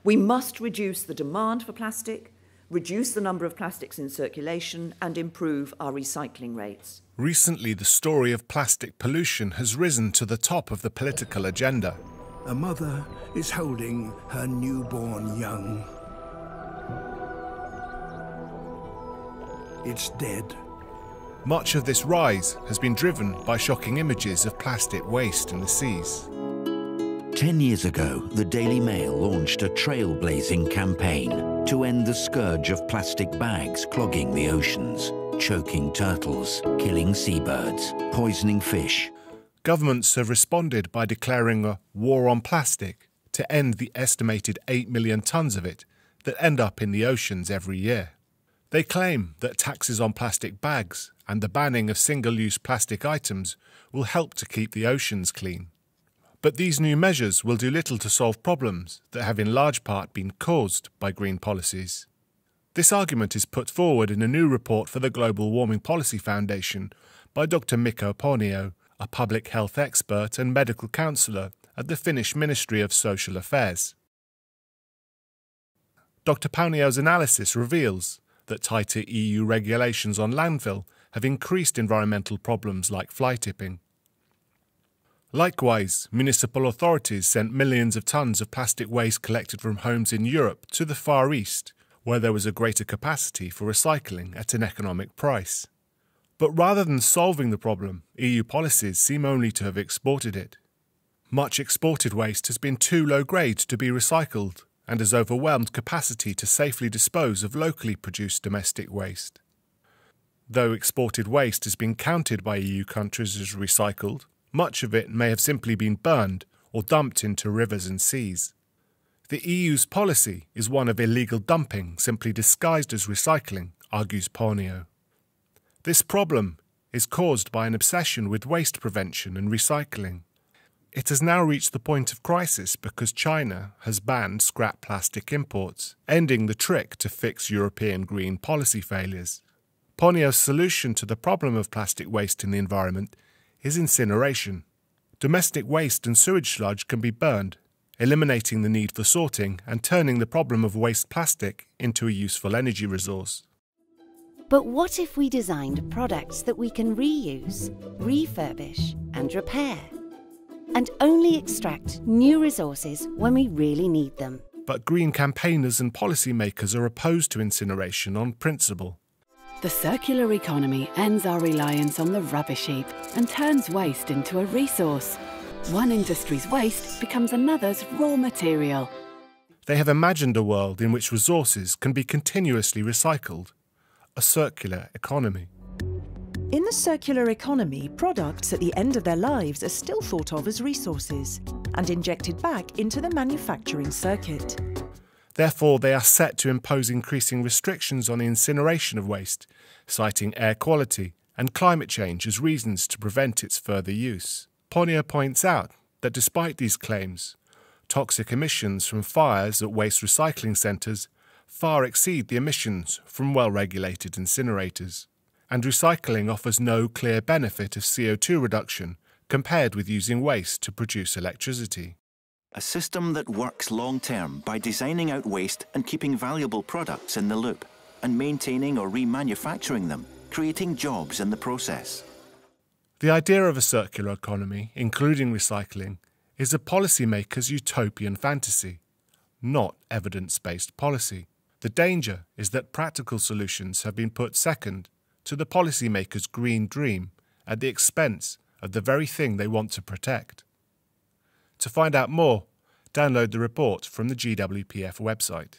We must reduce the demand for plastic, reduce the number of plastics in circulation, and improve our recycling rates. Recently, the story of plastic pollution has risen to the top of the political agenda. A mother is holding her newborn young. It's dead. Much of this rise has been driven by shocking images of plastic waste in the seas. 10 years ago, the Daily Mail launched a trailblazing campaign to end the scourge of plastic bags clogging the oceans, choking turtles, killing seabirds, poisoning fish. Governments have responded by declaring a war on plastic to end the estimated 8 million tonnes of it that end up in the oceans every year. They claim that taxes on plastic bags and the banning of single-use plastic items will help to keep the oceans clean. But these new measures will do little to solve problems that have in large part been caused by green policies. This argument is put forward in a new report for the Global Warming Policy Foundation by Dr Mikko Paunio, a public health expert and medical counsellor at the Finnish Ministry of Social Affairs. Dr Paunio's analysis reveals that tighter EU regulations on landfill have increased environmental problems like fly tipping. Likewise, municipal authorities sent millions of tonnes of plastic waste collected from homes in Europe to the Far East, where there was a greater capacity for recycling at an economic price. But rather than solving the problem, EU policies seem only to have exported it. Much exported waste has been too low grade to be recycled and has overwhelmed capacity to safely dispose of locally produced domestic waste. Though exported waste has been counted by EU countries as recycled, much of it may have simply been burned or dumped into rivers and seas. The EU's policy is one of illegal dumping simply disguised as recycling, argues Paunio. This problem is caused by an obsession with waste prevention and recycling. It has now reached the point of crisis because China has banned scrap plastic imports, ending the trick to fix European green policy failures. Paunio's solution to the problem of plastic waste in the environment is incineration. Domestic waste and sewage sludge can be burned, eliminating the need for sorting and turning the problem of waste plastic into a useful energy resource. But what if we designed products that we can reuse, refurbish and repair, and only extract new resources when we really need them? But green campaigners and policymakers are opposed to incineration on principle. The circular economy ends our reliance on the rubbish heap and turns waste into a resource. One industry's waste becomes another's raw material. They have imagined a world in which resources can be continuously recycled, a circular economy. In the circular economy, products at the end of their lives are still thought of as resources and injected back into the manufacturing circuit. Therefore, they are set to impose increasing restrictions on the incineration of waste, citing air quality and climate change as reasons to prevent its further use. Paunio points out that despite these claims, toxic emissions from fires at waste recycling centres far exceed the emissions from well-regulated incinerators, and recycling offers no clear benefit of CO2 reduction compared with using waste to produce electricity. A system that works long-term by designing out waste and keeping valuable products in the loop, and maintaining or remanufacturing them, creating jobs in the process. The idea of a circular economy, including recycling, is a policymaker's utopian fantasy, not evidence-based policy. The danger is that practical solutions have been put second to the policymaker's green dream at the expense of the very thing they want to protect. To find out more, download the report from the GWPF website.